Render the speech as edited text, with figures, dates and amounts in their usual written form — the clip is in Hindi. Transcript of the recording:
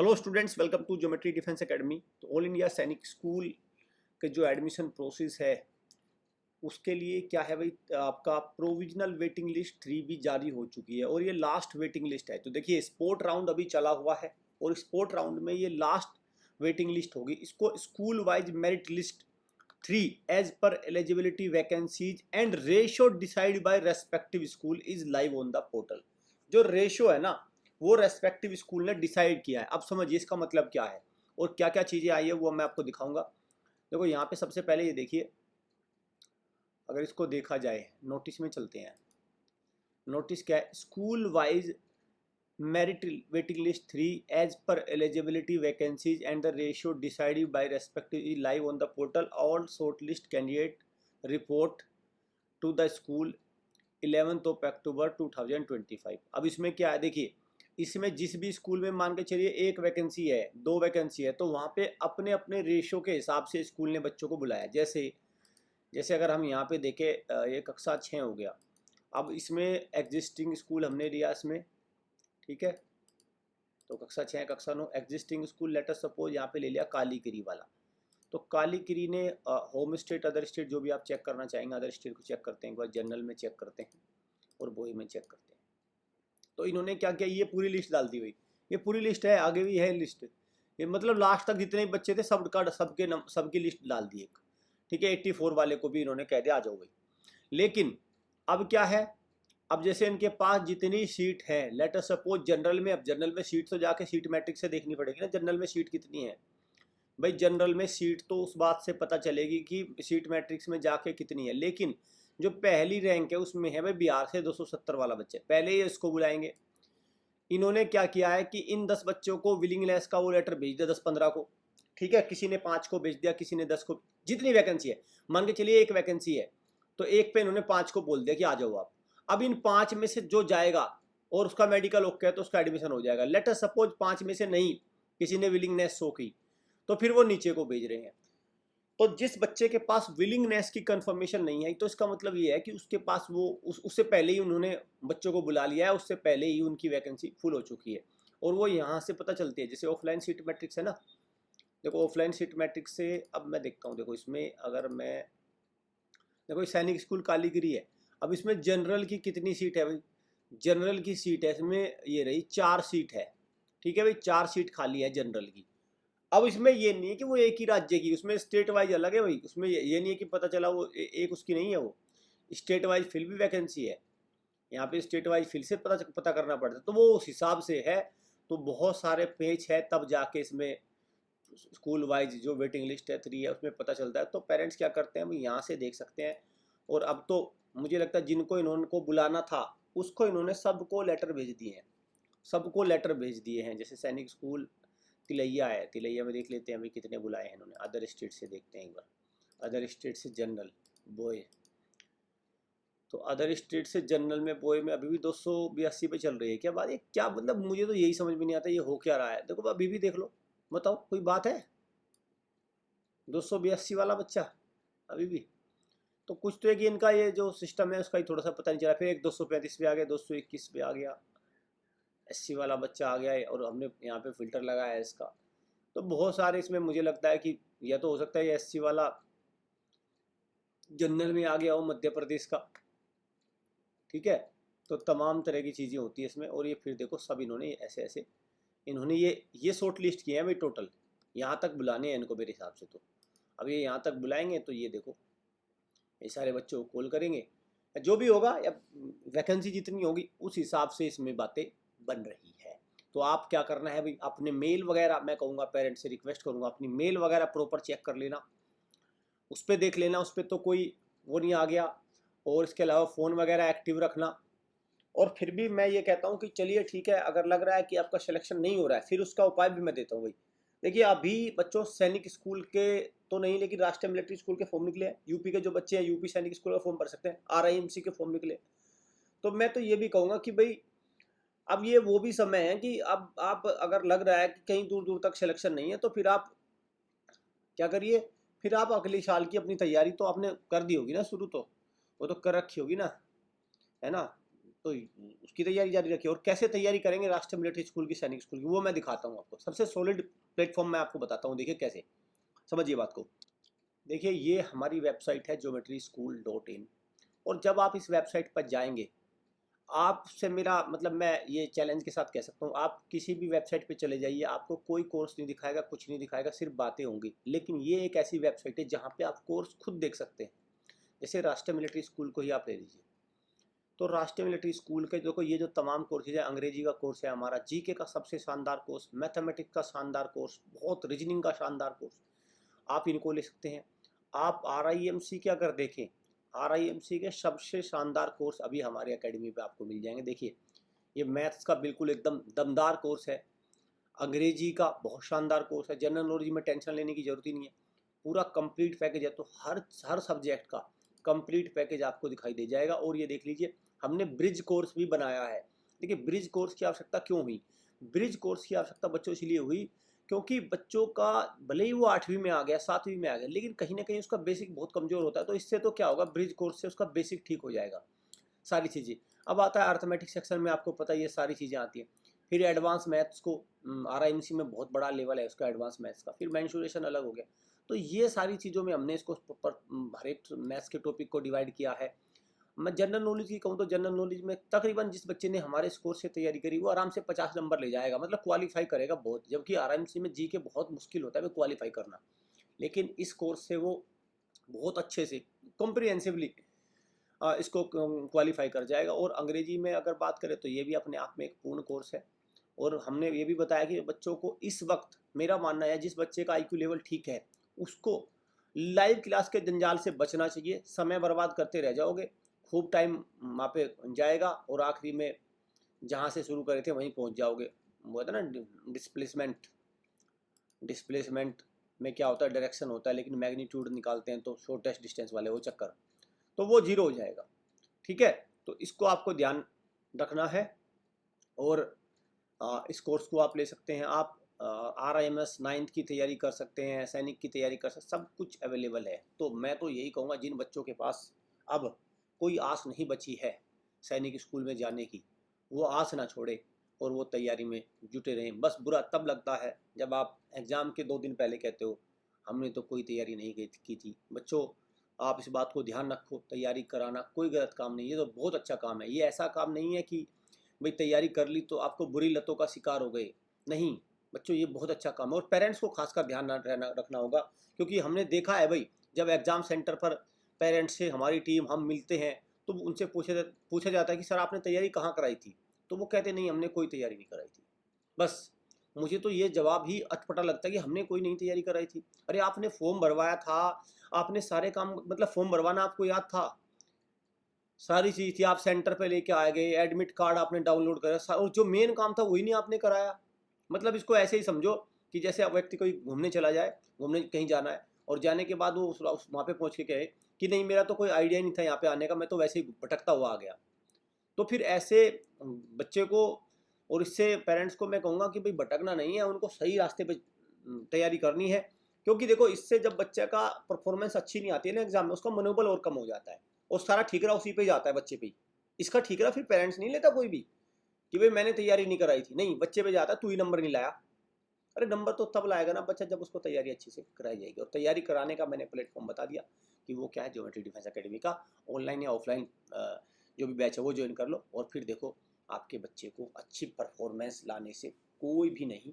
Hello students, welcome to geometry defence academy. तो ऑल इंडिया सैनिक स्कूल के जो एडमिशन प्रोसेस है उसके लिए क्या है भाई, आपका प्रोविजनल वेटिंग लिस्ट 3 भी जारी हो चुकी है और ये लास्ट वेटिंग लिस्ट है। तो देखिए, स्पोर्ट राउंड अभी चला हुआ है और स्पोर्ट राउंड में ये लास्ट वेटिंग लिस्ट होगी। इसको school wise merit list 3 as per eligibility vacancies and ratio decide by respective school is live on the portal. जो रेशो है ना, वो रेस्पेक्टिव स्कूल ने डिसाइड किया है। अब समझिए इसका मतलब क्या है और क्या क्या चीज़ें आई है वो मैं आपको दिखाऊंगा। देखो यहाँ पे सबसे पहले ये देखिए, अगर इसको देखा जाए नोटिस में चलते हैं। नोटिस क्या है? School wise merit waiting list 3 as per eligibility vacancies and the ratio decided by respective live on the portal. All shortlist candidate report to the school 11 October 2025। अब इसमें क्या है देखिए, इसमें जिस भी स्कूल में मान के चलिए एक वैकेंसी है, 2 वैकेंसी है, तो वहाँ पे अपने अपने रेशो के हिसाब से स्कूल ने बच्चों को बुलाया। जैसे जैसे अगर हम यहाँ पे देखें, ये कक्षा 6 हो गया। अब इसमें एग्जिस्टिंग स्कूल हमने लिया इसमें, ठीक है। तो कक्षा 6 कक्षा 9 एग्जिस्टिंग स्कूल, लेटर सपोज यहाँ पे ले लिया कालीगिरी वाला। तो कालीगिरी ने होम स्टेट अदर स्टेट जो भी आप चेक करना चाहेंगे, अदर स्टेट को चेक करते हैं, एक बार जनरल में चेक करते हैं और बोई में चेक करते हैं। तो इन्होंने क्या किया, ये पूरी लिस्ट डाल दी हुई। ये पूरी लिस्ट है, आगे भी है लिस्ट। ये मतलब लास्ट तक जितने बच्चे थे सबकी लिस्ट डाल दी एक, ठीक है। 84 वाले को भी इन्होंने कह दिया आ जाओ भाई। लेकिन अब क्या है, अब जैसे इनके पास जितनी सीट है, लेटर सपोज जनरल में, अब जनरल में सीट तो जाके सीट मैट्रिक्स से देखनी पड़ेगी ना, जनरल में सीट कितनी है भाई। जनरल में सीट तो उस बात से पता चलेगी कि सीट मैट्रिक्स में जाके कितनी है। लेकिन जो पहली रैंक है उसमें है भाई बिहार से 270 वाला बच्चा, पहले ही इसको बुलाएंगे। इन्होंने क्या किया है कि इन 10 बच्चों को विलिंगनेस का वो लेटर भेज दिया, 10-15 को, ठीक है। किसी ने 5 को भेज दिया, किसी ने 10 को, जितनी वैकेंसी है। मान के चलिए एक वैकेंसी है तो एक पे इन्होंने 5 को बोल दिया कि आ जाओ आप। अब इन 5 में से जो जाएगा और उसका मेडिकल ओके है तो उसका एडमिशन हो जाएगा। लेटर सपोज 5 में से नहीं, किसी ने विलिंगनेस शो की, तो फिर वो नीचे को भेज रहे हैं। तो जिस बच्चे के पास विलिंगनेस की कंफर्मेशन नहीं है, तो इसका मतलब ये है कि उसके पास वो उससे पहले ही उन्होंने बच्चों को बुला लिया है, उससे पहले ही उनकी वैकेंसी फुल हो चुकी है। और वो यहाँ से पता चलती है, जैसे ऑफलाइन सीट मैट्रिक्स है ना। देखो ऑफलाइन सीट मैट्रिक्स से अब मैं देखता हूँ, देखो इसमें अगर मैं, देखो सैनिक स्कूल कालीगिरी है। अब इसमें जनरल की कितनी सीट है भाई? जनरल की सीट है इसमें, ये रही 4 सीट है, ठीक है भाई। 4 सीट खाली है जनरल की। अब इसमें ये नहीं है कि वो एक ही राज्य की, उसमें स्टेट वाइज अलग है भाई। उसमें ये नहीं है कि पता चला वो एक उसकी नहीं है, वो स्टेट वाइज फिर भी वैकेंसी है। यहाँ पे स्टेट वाइज फिर से पता करना पड़ता है, तो वो उस हिसाब से है। तो बहुत सारे पेज है, तब जाके इसमें स्कूल वाइज जो वेटिंग लिस्ट है 3 है उसमें पता चलता है। तो पेरेंट्स क्या करते हैं, हम यहाँ से देख सकते हैं। और अब तो मुझे लगता है जिनको इन्होंने बुलाना था उसको इन्होंने सबको लेटर भेज दिए हैं, सबको लेटर भेज दिए हैं। जैसे सैनिक स्कूल तिलैया है, तिलैया में देख लेते हैं अभी कितने बुलाए हैं इन्होंने। अदर स्टेट से देखते हैं एक बार, अदर स्टेट से जनरल बोए। तो अदर स्टेट से जनरल में बोए में अभी भी 282 पे चल रही है। क्या बात है, क्या मतलब, मुझे तो यही समझ में नहीं आता ये हो क्या रहा है। देखो अभी भी देख लो, बताओ कोई बात है? 282 वाला बच्चा अभी भी। तो कुछ तो है कि इनका ये जो सिस्टम है उसका ही थोड़ा सा पता नहीं चला। फिर एक 235 पे आ गया, 221 पे आ गया, 80 वाला बच्चा आ गया है और हमने यहाँ पे फिल्टर लगाया है इसका। तो बहुत सारे इसमें मुझे लगता है कि या तो हो सकता है ये 80 वाला जनरल में आ गया हो मध्य प्रदेश का, ठीक है। तो तमाम तरह की चीज़ें होती है इसमें। और ये फिर देखो सब इन्होंने ऐसे ऐसे इन्होंने ये शॉर्ट लिस्ट किए हैं भाई। टोटल यहाँ तक बुलाने हैं इनको मेरे हिसाब से। तो अब ये यहाँ तक बुलाएंगे तो ये देखो ये सारे बच्चों को कॉल करेंगे, जो भी होगा या वैकेंसी जितनी होगी उस हिसाब से इसमें बातें बन रही है। तो आप क्या करना है भाई, अपने मेल वगैरह, मैं कहूँगा पेरेंट्स से रिक्वेस्ट करूँगा अपनी मेल वगैरह प्रॉपर चेक कर लेना, उस पर देख लेना उस पर तो कोई वो नहीं आ गया। और इसके अलावा फ़ोन वगैरह एक्टिव रखना। और फिर भी मैं ये कहता हूँ कि चलिए ठीक है, अगर लग रहा है कि आपका सिलेक्शन नहीं हो रहा है, फिर उसका उपाय भी मैं देता हूँ भाई। देखिए अभी बच्चों सैनिक स्कूल के तो नहीं, लेकिन राष्ट्रीय मिलिट्री स्कूल के फॉर्म निकले हैं। यूपी के जो बच्चे हैं यूपी सैनिक स्कूल का फॉर्म भर सकते हैं, RIMC के फॉर्म निकले। तो मैं तो ये भी कहूँगा कि भाई अब ये वो भी समय है कि अब आप अगर लग रहा है कि कहीं दूर दूर तक सिलेक्शन नहीं है तो फिर आप क्या करिए, फिर आप अगले साल की अपनी तैयारी तो आपने कर दी होगी ना शुरू, तो वो तो कर रखी होगी ना, है ना। तो उसकी तैयारी जारी रखिए। और कैसे तैयारी करेंगे राष्ट्रीय मिलिट्री स्कूल की, सैनिक स्कूल की, वो मैं दिखाता हूँ आपको। सबसे सॉलिड प्लेटफॉर्म मैं आपको बताता हूँ, देखिए कैसे, समझिए बात को। देखिए ये हमारी वेबसाइट है geometry-school.in, और जब आप इस वेबसाइट पर जाएंगे, आपसे मेरा मतलब, मैं ये चैलेंज के साथ कह सकता हूँ, आप किसी भी वेबसाइट पे चले जाइए, आपको कोई कोर्स नहीं दिखाएगा, कुछ नहीं दिखाएगा, सिर्फ बातें होंगी। लेकिन ये एक ऐसी वेबसाइट है जहाँ पे आप कोर्स खुद देख सकते हैं। जैसे राष्ट्रीय मिलिट्री स्कूल को ही आप ले लीजिए, तो राष्ट्रीय मिलिट्री स्कूल के देखो ये जो तमाम कोर्सेज है, अंग्रेजी का कोर्स है हमारा, जीके का सबसे शानदार कोर्स, मैथमेटिक्स का शानदार कोर्स, बहुत रीजनिंग का शानदार कोर्स, आप इनको ले सकते हैं। आप RIMC के अगर देखें, RIMC के सबसे शानदार कोर्स अभी हमारी एकेडमी पे आपको मिल जाएंगे। देखिए ये मैथ्स का बिल्कुल एकदम दमदार कोर्स है, अंग्रेजी का बहुत शानदार कोर्स है, जनरल नॉलेज में टेंशन लेने की जरूरत ही नहीं है, पूरा कंप्लीट पैकेज है। तो हर सब्जेक्ट का कंप्लीट पैकेज आपको दिखाई दे जाएगा। और ये देख लीजिए हमने ब्रिज कोर्स भी बनाया है। देखिए ब्रिज कोर्स की आवश्यकता क्यों हुई? ब्रिज कोर्स की आवश्यकता बच्चों इसलिए हुई क्योंकि बच्चों का भले ही वो 8वीं में आ गया, 7वीं में आ गया, लेकिन कहीं ना कहीं उसका बेसिक बहुत कमज़ोर होता है। तो इससे तो क्या होगा, ब्रिज कोर्स से उसका बेसिक ठीक हो जाएगा, सारी चीज़ें। अब आता है अर्थमेटिक सेक्शन में, आपको पता है ये सारी चीज़ें आती हैं। फिर एडवांस मैथ्स को, RIMC में बहुत बड़ा लेवल है उसका एडवांस मैथ्स का, फिर मेंसुरेशन अलग हो गया। तो ये सारी चीज़ों में हमने इसको हर एक मैथ्स के टॉपिक को डिवाइड किया है। मैं जनरल नॉलेज की कहूँ तो जनरल नॉलेज में तकरीबन जिस बच्चे ने हमारे इस कोर्स से तैयारी करी वो आराम से 50 नंबर ले जाएगा, मतलब क्वालिफाई करेगा बहुत। जबकि RIMC में जी के बहुत मुश्किल होता है वो क्वालिफाई करना, लेकिन इस कोर्स से वो बहुत अच्छे से कॉम्प्रिहेंसिवली इसको क्वालिफाई कर जाएगा। और अंग्रेजी में अगर बात करें तो ये भी अपने आप में एक पूर्ण कोर्स है। और हमने ये भी बताया कि बच्चों को इस वक्त, मेरा मानना है जिस बच्चे का IQ लेवल ठीक है उसको लाइव क्लास के जंजाल से बचना चाहिए। समय बर्बाद करते रह जाओगे, खूब टाइम वहाँ पे जाएगा और आखिरी में जहाँ से शुरू करे थे वहीं पहुँच जाओगे। वो होता है ना डिस्प्लेसमेंट, डिस्प्लेसमेंट में क्या होता है, डायरेक्शन होता है, लेकिन मैग्नीट्यूड निकालते हैं तो शॉर्टेस्ट डिस्टेंस वाले वो चक्कर, तो वो जीरो हो जाएगा। ठीक है, तो इसको आपको ध्यान रखना है। और इस कोर्स को आप ले सकते हैं। आप RIMS 9th की तैयारी कर सकते हैं, सैनिक की तैयारी कर सकते हैं, सब कुछ अवेलेबल है। तो मैं तो यही कहूँगा जिन बच्चों के पास अब कोई आस नहीं बची है सैनिक स्कूल में जाने की, वो आस ना छोड़े और वो तैयारी में जुटे रहें। बस बुरा तब लगता है जब आप एग्ज़ाम के 2 दिन पहले कहते हो हमने तो कोई तैयारी नहीं की थी। बच्चों आप इस बात को ध्यान रखो, तैयारी कराना कोई गलत काम नहीं है, ये तो बहुत अच्छा काम है। ये ऐसा काम नहीं है कि भाई तैयारी कर ली तो आपको बुरी लतों का शिकार हो गए, नहीं बच्चों, ये बहुत अच्छा काम है। और पेरेंट्स को खासकर ध्यान रखना होगा, क्योंकि हमने देखा है भाई जब एग्ज़ाम सेंटर पर पेरेंट्स से हमारी टीम हम मिलते हैं तो उनसे पूछा जाता है कि सर आपने तैयारी कहाँ कराई थी, तो वो कहते नहीं हमने कोई तैयारी नहीं कराई थी। बस मुझे तो ये जवाब ही अटपटा लगता है कि हमने कोई नहीं तैयारी कराई थी। अरे आपने फॉर्म भरवाया था, आपने सारे काम, मतलब फॉर्म भरवाना आपको याद था, सारी चीज़ थी, आप सेंटर पे लेके आ गए, एडमिट कार्ड आपने डाउनलोड करा, और जो मेन काम था वही नहीं आपने कराया। मतलब इसको ऐसे ही समझो कि जैसे अब व्यक्ति कोई घूमने चला जाए, घूमने कहीं जाना है और जाने के बाद वो वहाँ पे पहुँच के कहे कि नहीं मेरा तो कोई आइडिया ही नहीं था यहाँ पे आने का, मैं तो वैसे ही भटकता हुआ आ गया। तो फिर ऐसे बच्चे को और इससे पेरेंट्स को मैं कहूँगा कि भाई भटकना नहीं है, उनको सही रास्ते पे तैयारी करनी है। क्योंकि देखो इससे जब बच्चे का परफॉर्मेंस अच्छी नहीं आती है ना एग्जाम में, उसका मनोबल और कम हो जाता है और सारा ठीकरा उसी पे जाता है, बच्चे पे ही। इसका ठीकरा फिर पेरेंट्स नहीं लेता कोई भी कि भाई मैंने तैयारी नहीं कराई थी, नहीं, बच्चे पे जाता है तू ही नंबर नहीं लाया। अरे नंबर तो तब लाएगा ना बच्चा जब उसको तैयारी अच्छी से कराई जाएगी। और तैयारी कराने का मैंने प्लेटफॉर्म बता दिया कि वो क्या है, ज्योमेट्री डिफेंस एकेडमी का ऑनलाइन या ऑफलाइन जो भी बैच है वो ज्वाइन कर लो। और फिर देखो आपके बच्चे को अच्छी परफॉर्मेंस लाने से कोई भी नहीं